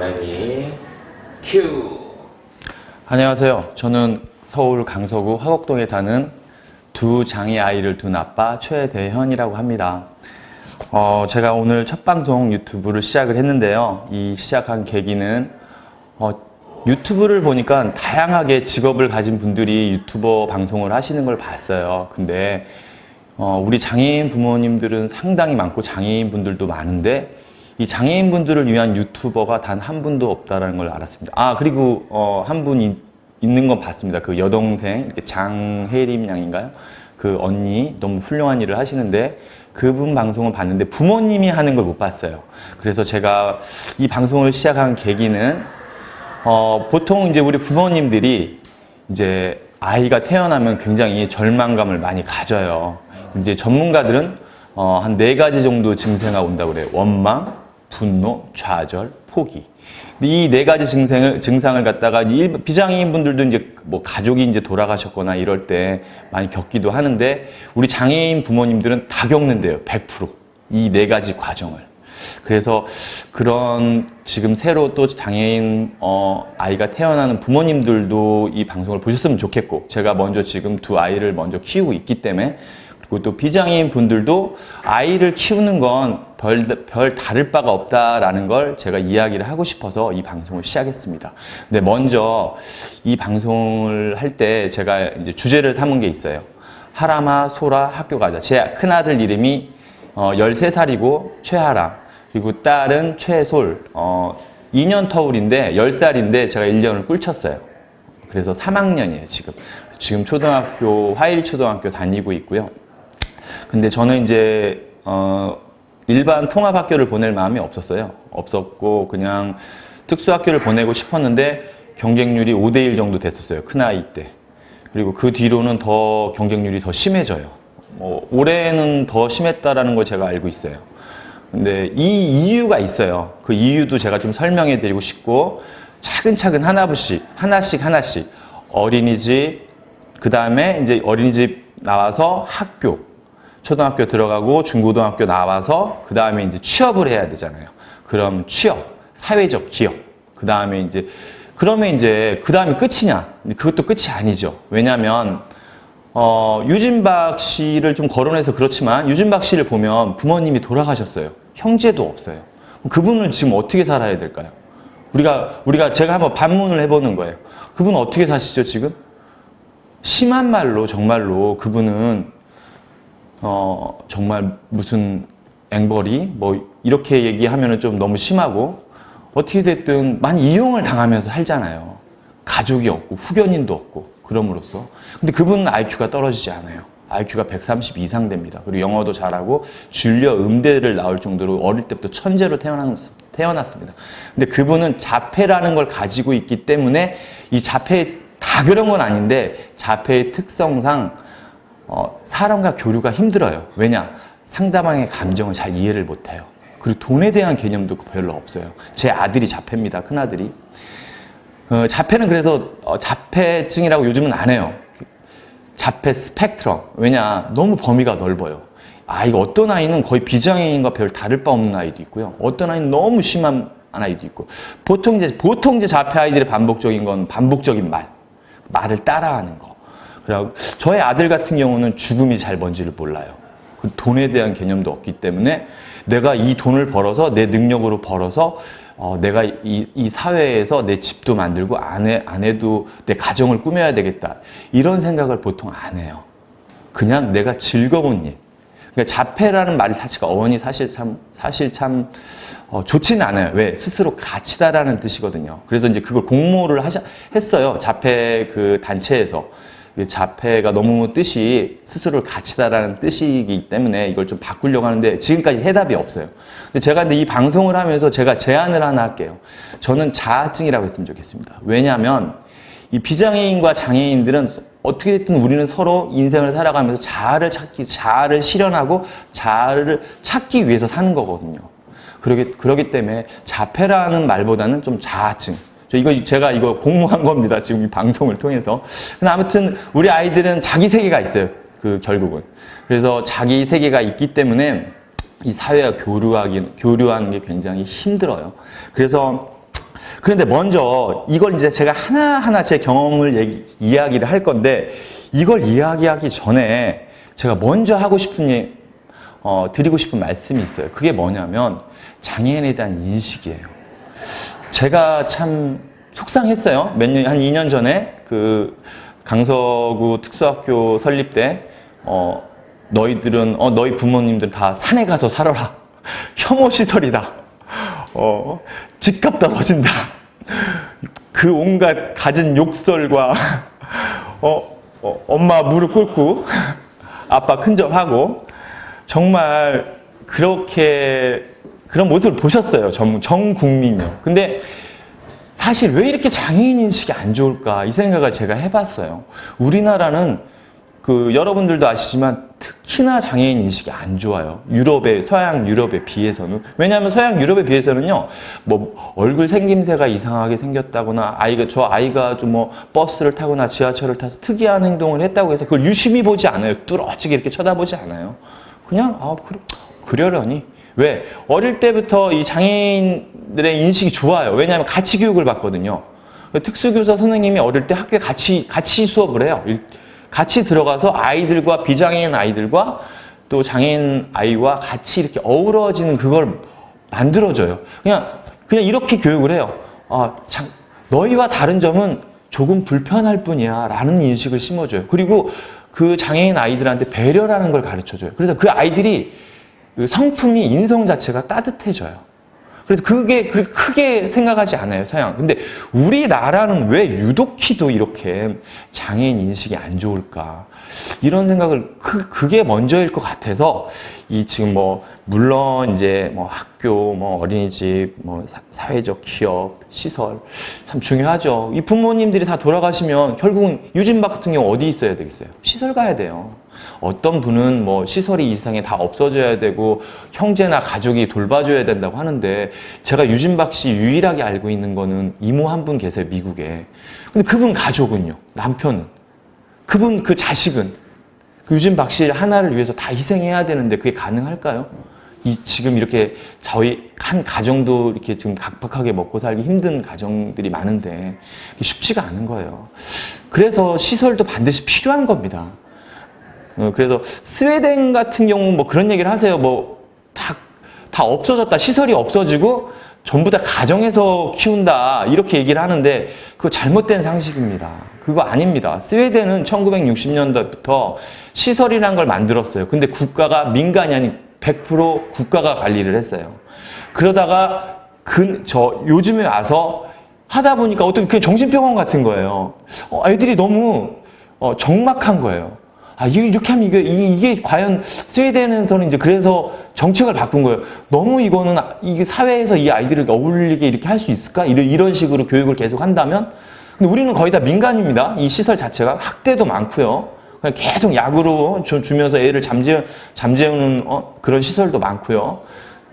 레디 큐. 안녕하세요. 저는 서울 강서구 화곡동에 사는 두 장애 아이를 둔 아빠 최대현이라고 합니다. 제가 오늘 첫 방송 유튜브를 시작을 했는데요. 이 시작한 계기는 유튜브를 보니까 다양하게 직업을 가진 분들이 유튜버 방송을 하시는 걸 봤어요. 근데 우리 장애인 부모님들은 상당히 많고 장애인 분들도 많은데 이 장애인 분들을 위한 유튜버가 단 한 분도 없다는 걸 알았습니다. 그리고 한 분 있는 건 봤습니다. 그 여동생 장혜림 양인가요? 그 언니 너무 훌륭한 일을 하시는데 그분 방송을 봤는데 부모님이 하는 걸 못 봤어요. 그래서 제가 이 방송을 시작한 계기는 보통 이제 우리 부모님들이 이제 아이가 태어나면 굉장히 절망감을 많이 가져요. 이제 전문가들은 한 4가지 정도 증세가 온다고 그래요. 원망, 분노, 좌절, 포기. 이 4가지 증상을 갖다가 비장애인 분들도 이제 뭐 가족이 이제 돌아가셨거나 이럴 때 많이 겪기도 하는데 우리 장애인 부모님들은 다 겪는데요. 100%. 이 4가지 과정을. 그래서 그런 지금 새로 또 장애인 아이가 태어나는 부모님들도 이 방송을 보셨으면 좋겠고, 제가 먼저 지금 두 아이를 먼저 키우고 있기 때문에, 그리고 또 비장애인 분들도 아이를 키우는 건 별 다를 바가 없다라는 걸 제가 이야기를 하고 싶어서 이 방송을 시작했습니다. 근데 먼저 이 방송을 할 때 제가 이제 주제를 삼은 게 있어요. 하람아, 소라, 학교 가자. 제 큰아들 이름이 13살이고 최하람, 그리고 딸은 최솔, 2년 터울인데 10살인데 제가 1년을 꿀쳤어요. 그래서 3학년이에요, 지금. 지금 초등학교, 화일초등학교 다니고 있고요. 근데 저는 이제, 일반 통합학교를 보낼 마음이 없었고, 그냥 특수학교를 보내고 싶었는데 경쟁률이 5대1 정도 됐었어요, 큰아이 때. 그리고 그 뒤로는 더 경쟁률이 더 심해져요. 올해는 더 심했다라는 걸 제가 알고 있어요. 근데 이 이유가 있어요. 그 이유도 제가 좀 설명해 드리고 싶고, 차근차근 하나씩 어린이집, 그 다음에 이제 어린이집 나와서 학교, 초등학교 들어가고 중고등학교 나와서 그 다음에 이제 취업을 해야 되잖아요. 그럼 취업, 사회적 기업, 그 다음에 이제 그러면 이제 그 다음에 끝이냐? 그것도 끝이 아니죠. 왜냐하면 유진박 씨를 좀 거론해서 그렇지만 유진박 씨를 보면 부모님이 돌아가셨어요. 형제도 없어요. 그분은 지금 어떻게 살아야 될까요? 제가 한번 반문을 해보는 거예요. 그분은 어떻게 사시죠, 지금? 심한 말로 정말로 그분은 정말 무슨 앵벌이 뭐 이렇게 얘기하면은 좀 너무 심하고, 어떻게 됐든 많이 이용을 당하면서 살잖아요. 가족이 없고 후견인도 없고 그럼으로써. 근데 그분은 IQ가 떨어지지 않아요. IQ가 130 이상 됩니다. 그리고 영어도 잘하고 줄리어 음대를 나올 정도로 어릴 때부터 천재로 태어났습니다. 근데 그분은 자폐라는 걸 가지고 있기 때문에, 이 자폐 다 그런 건 아닌데 자폐의 특성상 사람과 교류가 힘들어요. 왜냐? 상대방의 감정을 잘 이해를 못해요. 그리고 돈에 대한 개념도 별로 없어요. 제 아들이 자폐입니다. 큰아들이. 자폐는 그래서 자폐증이라고 요즘은 안 해요. 자폐 스펙트럼. 왜냐? 너무 범위가 넓어요. 이거 어떤 아이는 거의 비장애인과 별 다를 바 없는 아이도 있고요. 어떤 아이는 너무 심한 아이도 있고. 보통 이제 자폐 아이들의 반복적인 말을 따라하는 거. 그리고 저의 아들 같은 경우는 죽음이 잘 뭔지를 몰라요. 그 돈에 대한 개념도 없기 때문에 내가 이 돈을 벌어서, 내 능력으로 벌어서 내가 이 사회에서 내 집도 만들고 아내도 내 가정을 꾸며야 되겠다, 이런 생각을 보통 안 해요. 그냥 내가 즐거운 일. 그러니까 자폐라는 말 자체가 어원이 사실 참 좋지는 않아요. 왜? 스스로 가치다라는 뜻이거든요. 그래서 이제 그걸 공모를 했어요. 자폐 그 단체에서. 자폐가 너무 뜻이 스스로를 가치다라는 뜻이기 때문에 이걸 좀 바꾸려고 하는데 지금까지 해답이 없어요. 근데 제가 이 방송을 하면서 제가 제안을 하나 할게요. 저는 자아증이라고 했으면 좋겠습니다. 왜냐하면 이 비장애인과 장애인들은 어떻게 됐든 우리는 서로 인생을 살아가면서 자아를 실현하고 자아를 찾기 위해서 사는 거거든요. 그러기 때문에 자폐라는 말보다는 좀 자아증. 제가 이거 공모한 겁니다. 지금 이 방송을 통해서. 근데 아무튼 우리 아이들은 자기 세계가 있어요. 결국은. 그래서 자기 세계가 있기 때문에 이 사회와 교류하는 게 굉장히 힘들어요. 그래서 그런데 먼저 이걸 이제 제가 하나하나 제 경험을 이야기를 할 건데, 이걸 이야기하기 전에 제가 먼저 하고 싶은, 드리고 싶은 말씀이 있어요. 그게 뭐냐면 장애인에 대한 인식이에요. 제가 참 속상했어요. 한 2년 전에 그 강서구 특수학교 설립 때, 너희 부모님들 다 산에 가서 살아라. 혐오시설이다. 집값 떨어진다. 그 온갖 갖은 욕설과, 엄마 무릎 꿇고, 아빠 큰절하고, 정말 그렇게, 그런 모습을 보셨어요. 전 국민이요. 근데 사실 왜 이렇게 장애인 인식이 안 좋을까? 이 생각을 제가 해봤어요. 우리나라는 여러분들도 아시지만 특히나 장애인 인식이 안 좋아요. 서양 유럽에 비해서는. 왜냐하면 서양 유럽에 비해서는요, 뭐, 얼굴 생김새가 이상하게 생겼다거나, 저 아이가 좀 뭐, 버스를 타거나 지하철을 타서 특이한 행동을 했다고 해서 그걸 유심히 보지 않아요. 뚫어지게 이렇게 쳐다보지 않아요. 그냥, 그러려니. 왜? 어릴 때부터 이 장애인들의 인식이 좋아요. 왜냐하면 같이 교육을 받거든요. 특수교사 선생님이 어릴 때 학교에 같이 수업을 해요. 같이 들어가서 아이들과, 비장애인 아이들과 또 장애인 아이와 같이 이렇게 어우러지는 그걸 만들어줘요. 그냥 이렇게 교육을 해요. 너희와 다른 점은 조금 불편할 뿐이야 라는 인식을 심어줘요. 그리고 그 장애인 아이들한테 배려라는 걸 가르쳐줘요. 그래서 그 아이들이 성품이, 인성 자체가 따뜻해져요. 그래서 그게 그렇게 크게 생각하지 않아요, 서양. 근데 우리나라는 왜 유독히도 이렇게 장애인 인식이 안 좋을까? 이런 생각을, 그게 먼저일 것 같아서, 지금 물론 이제 학교, 어린이집, 사회적 기업, 시설, 참 중요하죠. 이 부모님들이 다 돌아가시면 결국은 유진박 같은 경우 어디 있어야 되겠어요? 시설 가야 돼요. 어떤 분은 시설이 이상에 다 없어져야 되고 형제나 가족이 돌봐줘야 된다고 하는데, 제가 유진박 씨 유일하게 알고 있는 거는 이모 한 분 계세요, 미국에. 근데 그분 가족은요, 남편은, 그 자식은, 그 유진박 씨 하나를 위해서 다 희생해야 되는데 그게 가능할까요? 지금 이렇게 저희 한 가정도 이렇게 지금 각박하게 먹고 살기 힘든 가정들이 많은데 쉽지가 않은 거예요. 그래서 시설도 반드시 필요한 겁니다. 그래서 스웨덴 같은 경우 그런 얘기를 하세요. 다 없어졌다. 시설이 없어지고 전부 다 가정에서 키운다. 이렇게 얘기를 하는데 그거 잘못된 상식입니다. 그거 아닙니다. 스웨덴은 1960년대부터 시설이라는 걸 만들었어요. 근데 국가가, 민간이 아닌 100% 국가가 관리를 했어요. 그러다가 요즘에 와서 하다 보니까 그냥 정신병원 같은 거예요. 애들이 너무 적막한 거예요. 이렇게 하면 이게 과연 스웨덴에서는 이제 그래서 정책을 바꾼 거예요. 너무 이게 사회에서 이 아이들을 어울리게 이렇게 할 수 있을까? 이런 식으로 교육을 계속 한다면? 근데 우리는 거의 다 민간입니다. 이 시설 자체가. 학대도 많고요. 그냥 계속 약으로 주면서 애를 잠재우는 그런 시설도 많고요.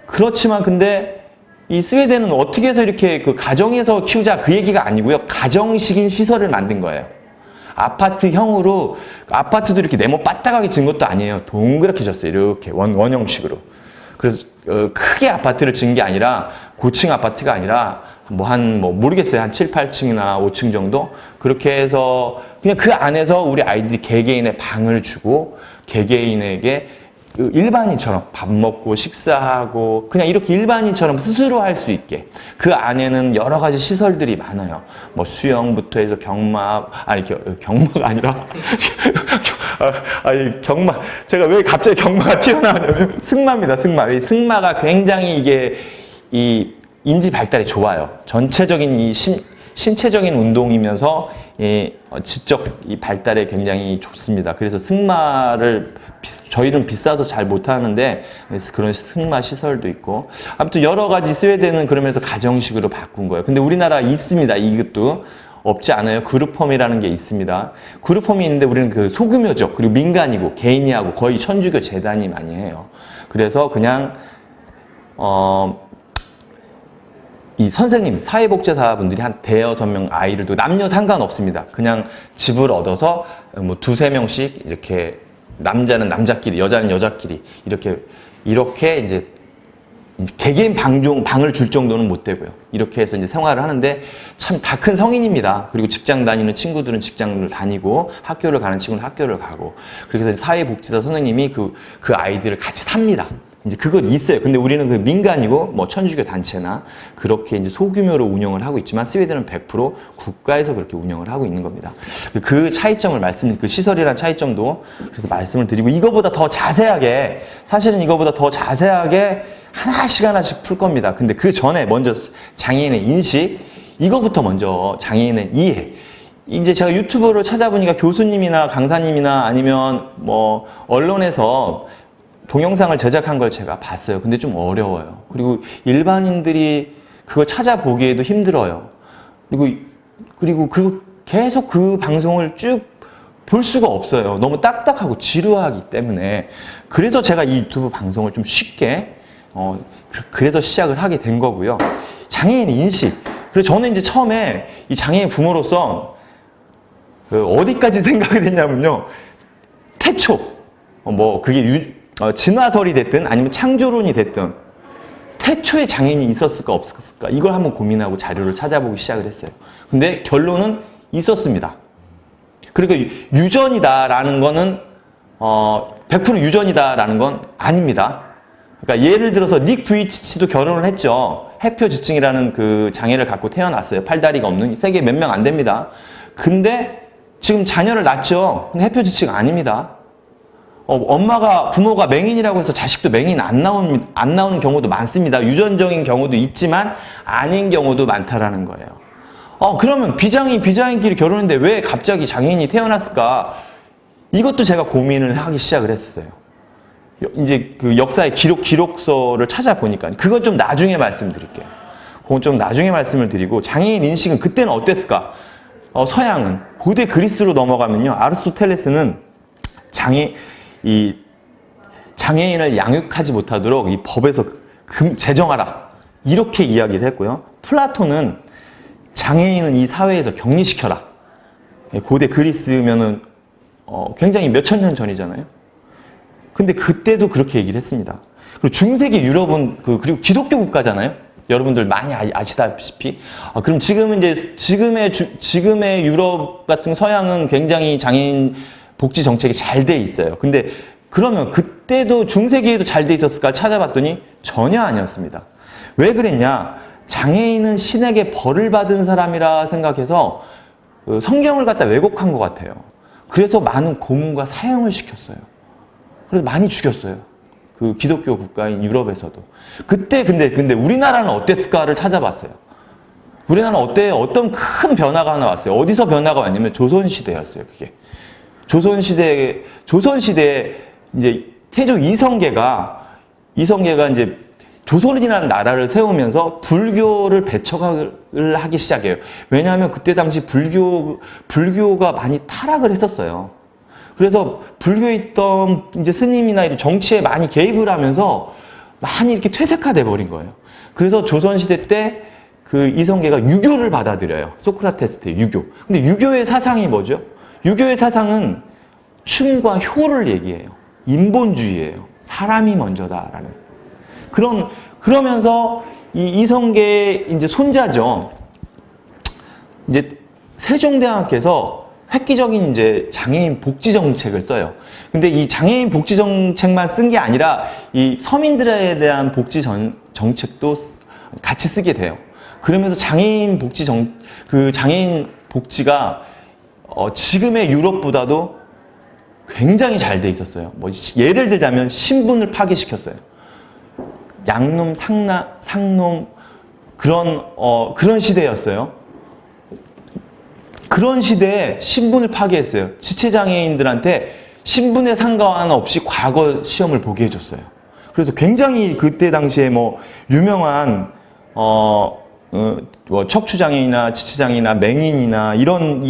그렇지만 근데 이 스웨덴은 어떻게 해서 이렇게 가정에서 키우자 그 얘기가 아니고요. 가정식인 시설을 만든 거예요. 아파트형으로, 아파트도 이렇게 네모 빠딱하게 지은 것도 아니에요. 동그랗게 졌어요. 이렇게 원형식으로. 그래서 크게 아파트를 지은 게 아니라, 고층 아파트가 아니라 모르겠어요. 한 7, 8층이나 5층 정도? 그렇게 해서 그냥 그 안에서 우리 아이들이 개개인의 방을 주고 개개인에게 일반인처럼 밥 먹고 식사하고 그냥 이렇게 일반인처럼 스스로 할 수 있게, 그 안에는 여러 가지 시설들이 많아요. 수영부터 해서 경마가 아니라 제가 왜 갑자기 경마가 튀어나오냐면 승마입니다. 승마가 굉장히 이 인지 발달이 좋아요. 전체적인 이 신체적인 운동이면서 지적 이 발달에 굉장히 좋습니다. 그래서 승마를 저희는 비싸서 잘 못하는데 그런 승마 시설도 있고, 아무튼 여러 가지 스웨덴은 그러면서 가정식으로 바꾼 거예요. 근데 우리나라 있습니다. 이것도 없지 않아요. 그룹홈이라는 게 있습니다. 그룹홈이 있는데 우리는 소규모죠. 그리고 민간이고 개인이 하고 거의 천주교 재단이 많이 해요. 그래서 그냥 이 선생님, 사회복지사분들이 한 대여섯 명 아이를 두고 남녀 상관없습니다. 그냥 집을 얻어서 두세 명씩 이렇게 남자는 남자끼리, 여자는 여자끼리 이렇게 이제 이제 개개인 방을 줄 정도는 못 되고요. 이렇게 해서 이제 생활을 하는데 참 다 큰 성인입니다. 그리고 직장 다니는 친구들은 직장을 다니고 학교를 가는 친구는 학교를 가고 그래서 사회복지사 선생님이 그 아이들을 같이 삽니다. 이제 그건 있어요. 근데 우리는 그 민간이고 뭐 천주교 단체나 그렇게 이제 소규모로 운영을 하고 있지만 스웨덴은 100% 국가에서 그렇게 운영을 하고 있는 겁니다. 그 차이점을 그 시설이란 차이점도 그래서 말씀을 드리고 이거보다 더 자세하게 사실은 이거보다 더 자세하게 하나씩 풀 겁니다. 근데 그 전에 먼저 장애인의 인식 이거부터 먼저 장애인의 이해. 이제 제가 유튜브를 찾아보니까 교수님이나 강사님이나 아니면 뭐 언론에서 동영상을 제작한 걸 제가 봤어요. 근데 좀 어려워요. 그리고 일반인들이 그걸 찾아보기에도 힘들어요. 그리고 계속 그 방송을 쭉 볼 수가 없어요. 너무 딱딱하고 지루하기 때문에. 그래서 제가 이 유튜브 방송을 좀 쉽게 그래서 시작을 하게 된 거고요. 장애인 인식. 그래서 저는 이제 처음에 이 장애인 부모로서 어디까지 생각을 했냐면요. 태초. 그게 진화설이 됐든 아니면 창조론이 됐든 태초에 장애인이 있었을까 없었을까 이걸 한번 고민하고 자료를 찾아보기 시작을 했어요. 근데 결론은 있었습니다. 그리고 유전이다라는 거는 100% 유전이다라는 건 아닙니다. 그러니까 예를 들어서 닉 부이치치도 결혼을 했죠. 해표지증이라는 그 장애를 갖고 태어났어요. 팔다리가 없는 세계 몇 명 안 됩니다. 근데 지금 자녀를 낳죠. 근데 해표지증 아닙니다. 부모가 맹인이라고 해서 자식도 맹인 안 나오는 경우도 많습니다. 유전적인 경우도 있지만 아닌 경우도 많다라는 거예요. 그러면 비장인끼리 결혼했는데 왜 갑자기 장애인이 태어났을까? 이것도 제가 고민을 하기 시작을 했어요. 이제 그 역사의 기록서를 찾아보니까 그건 좀 나중에 말씀드릴게요. 그건 좀 나중에 말씀을 드리고 장애인 인식은 그때는 어땠을까? 서양은 고대 그리스로 넘어가면요. 아리스토텔레스는 장애인을 양육하지 못하도록 이 법에서 제정하라 이렇게 이야기를 했고요. 플라톤은 장애인은 이 사회에서 격리시켜라. 고대 그리스면은 굉장히 몇천 년 전이잖아요. 근데 그때도 그렇게 얘기를 했습니다. 그리고 중세기 유럽은 그리고 기독교 국가잖아요. 여러분들 많이 아시다시피. 그럼 지금의 유럽 같은 서양은 굉장히 장애인 복지 정책이 잘 돼 있어요. 근데 그러면 그때도 중세기에도 잘 돼 있었을까 찾아봤더니 전혀 아니었습니다. 왜 그랬냐? 장애인은 신에게 벌을 받은 사람이라 생각해서 성경을 갖다 왜곡한 것 같아요. 그래서 많은 고문과 사형을 시켰어요. 그래서 많이 죽였어요. 그 기독교 국가인 유럽에서도. 그때 근데 우리나라는 어땠을까를 찾아봤어요. 우리나라는 어떤 큰 변화가 하나 왔어요. 어디서 변화가 왔냐면 조선시대였어요. 그게. 조선시대에 이제 태조 이성계가 이제 조선이라는 나라를 세우면서 불교를 배척을 하기 시작해요. 왜냐하면 그때 당시 불교가 많이 타락을 했었어요. 그래서 불교에 있던 이제 스님이나 이런 정치에 많이 개입을 하면서 많이 이렇게 퇴색화돼 버린 거예요. 그래서 조선시대 때 그 이성계가 유교를 받아들여요. 소크라테스 때 유교. 근데 유교의 사상이 뭐죠? 유교의 사상은 춤과 효를 얘기해요. 인본주의예요. 사람이 먼저다라는. 그러면서 이 이성계 이제 손자죠. 이제 세종대왕께서 획기적인 이제 장애인 복지 정책을 써요. 근데 이 장애인 복지 정책만 쓴 게 아니라 이 서민들에 대한 복지 정책도 같이 쓰게 돼요. 그러면서 장애인 복지가 지금의 유럽보다도 굉장히 잘 돼 있었어요. 예를 들자면 신분을 파괴시켰어요. 양놈, 상놈 그런 시대였어요. 그런 시대에 신분을 파괴했어요. 지체장애인들한테 신분에 상관없이 과거 시험을 보게 해줬어요. 그래서 굉장히 그때 당시에 유명한 척추장애인이나 지체장애인이나 맹인이나 이런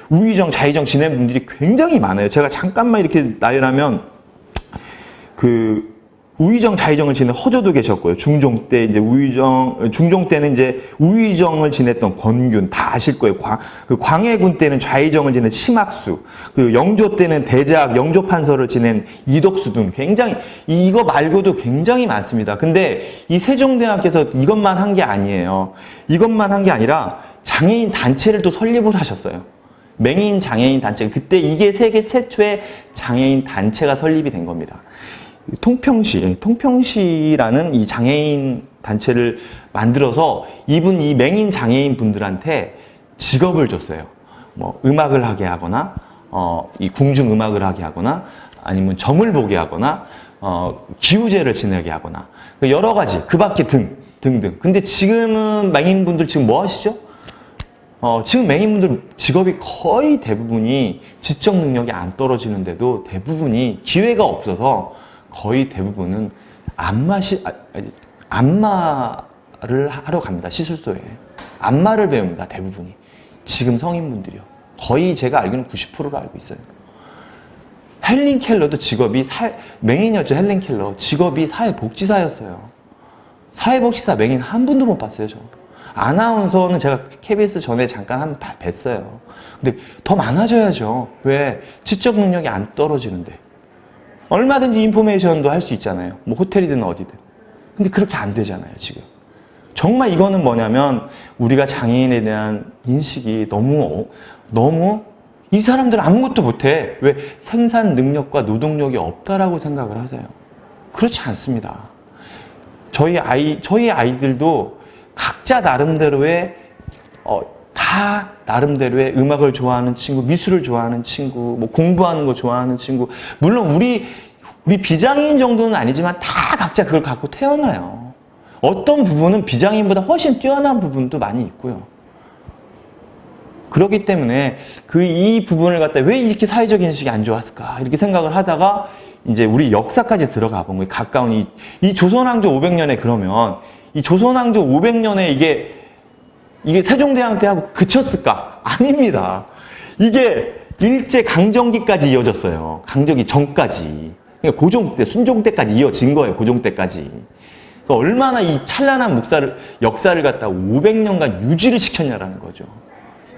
우의정, 자의정 지낸 분들이 굉장히 많아요. 제가 잠깐만 이렇게 나열하면 우의정, 좌의정을 지낸 허조도 계셨고요. 중종 때 이제 중종 때는 이제 우의정을 지냈던 권균 다 아실 거예요. 광해군 때는 좌의정을 지낸 심학수, 그 영조 때는 대작, 영조판서를 지낸 이덕수 등 굉장히 이거 말고도 굉장히 많습니다. 근데 이 세종대왕께서 이것만 한 게 아니에요. 이것만 한 게 아니라 장애인 단체를 또 설립을 하셨어요. 맹인 장애인 단체. 그때 이게 세계 최초의 장애인 단체가 설립이 된 겁니다. 통평시라는 이 장애인 단체를 만들어서 이 맹인 장애인 분들한테 직업을 줬어요. 뭐 음악을 하게 하거나, 이 궁중 음악을 하게 하거나, 아니면 점을 보게 하거나, 기우제를 지내게 하거나, 여러 가지, 그 밖에 등등. 근데 지금은 맹인분들 지금 뭐 하시죠? 지금 맹인분들 직업이 거의 대부분이 지적 능력이 안 떨어지는데도 대부분이 기회가 없어서 거의 대부분은 안마를 하러 갑니다. 시술소에. 안마를 배웁니다. 대부분이. 지금 성인분들이요. 거의 제가 알기로는 90%를 알고 있어요. 헬린 켈러도 직업이 맹인이었죠. 헬린 켈러. 직업이 사회복지사였어요. 사회복지사 맹인 한 분도 못 봤어요. 저. 아나운서는 제가 KBS 전에 잠깐 한 번 뵀어요. 근데 더 많아져야죠. 왜? 지적 능력이 안 떨어지는데. 얼마든지 인포메이션도 할 수 있잖아요. 뭐 호텔이든 어디든. 근데 그렇게 안 되잖아요, 지금. 정말 이거는 뭐냐면 우리가 장애인에 대한 인식이 너무 이 사람들은 아무것도 못해. 왜? 생산 능력과 노동력이 없다라고 생각을 하세요. 그렇지 않습니다. 저희 아이들도 각자 나름대로의 다 나름대로의 음악을 좋아하는 친구, 미술을 좋아하는 친구, 뭐 공부하는 거 좋아하는 친구. 물론 우리 비장애인 정도는 아니지만 다 각자 그걸 갖고 태어나요. 어떤 부분은 비장애인보다 훨씬 뛰어난 부분도 많이 있고요. 그렇기 때문에 이 부분을 갖다 왜 이렇게 사회적 인식이 안 좋았을까 이렇게 생각을 하다가 이제 우리 역사까지 들어가 본 거예요. 가까운 이 조선왕조 500년에 그러면 이 조선왕조 500년에 이게 세종대왕 때하고 그쳤을까? 아닙니다. 이게 일제 강점기까지 이어졌어요. 강점기 전까지. 그러니까 고종 때, 순종 때까지 이어진 거예요. 고종 때까지. 그러니까 얼마나 이 찬란한 역사를 갖다가 500년간 유지를 시켰냐라는 거죠.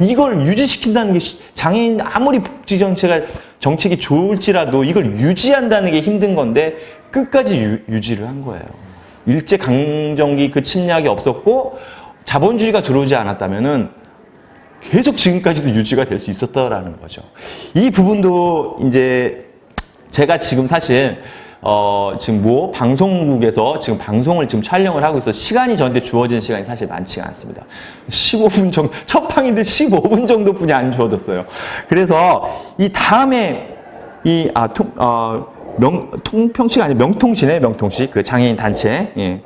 이걸 유지시킨다는 게 장애인 아무리 복지 정책이 좋을지라도 이걸 유지한다는 게 힘든 건데 끝까지 유지를 한 거예요. 일제 강점기 그 침략이 없었고 자본주의가 들어오지 않았다면은 계속 지금까지도 유지가 될 수 있었다라는 거죠. 이 부분도 이제 제가 지금 사실 지금 방송국에서 지금 방송을 지금 촬영을 하고 있어 시간이 저한테 주어진 시간이 사실 많지가 않습니다. 15분 정도, 첫 방인데 15분 정도뿐이 안 주어졌어요. 그래서 이 다음에 통평시가 아니라 명통시 그 장애인 단체, 예,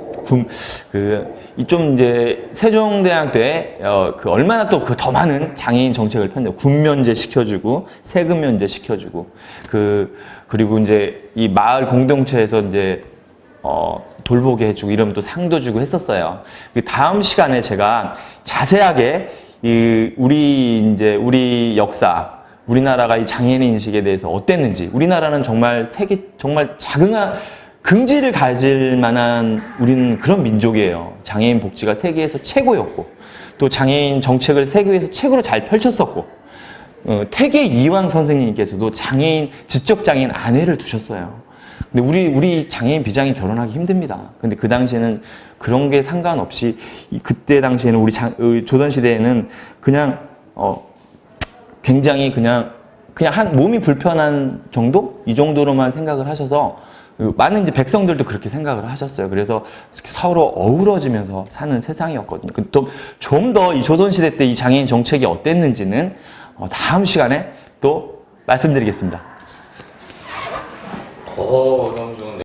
좀 이제 세종대왕 때 그 얼마나 또 그 더 많은 장애인 정책을 군 면제 시켜주고 세금 면제 시켜주고 그리고 이제 이 마을 공동체에서 이제 돌보게 해주고 이러면 또 상도 주고 했었어요. 그 다음 시간에 제가 자세하게 우리 역사, 우리나라가 이 장애인 인식에 대해서 어땠는지, 우리나라는 정말 긍지를 가질 만한 우리는 그런 민족이에요. 장애인 복지가 세계에서 최고였고, 또 장애인 정책을 세계에서 최고로 잘 펼쳤었고, 태계 이황 선생님께서도 지적 장애인 아내를 두셨어요. 근데 우리 장애인 비장애인 결혼하기 힘듭니다. 근데 그 당시에는 그런 게 상관없이 그때 당시에는 우리 조선 시대에는 그냥 굉장히 그냥 한 몸이 불편한 정도? 이 정도로만 생각을 하셔서 많은 이제 백성들도 그렇게 생각을 하셨어요. 그래서 서로 어우러지면서 사는 세상이었거든요. 좀 더 이 조선시대 때 이 장애인 정책이 어땠는지는 다음 시간에 또 말씀드리겠습니다. 너무 좋은데.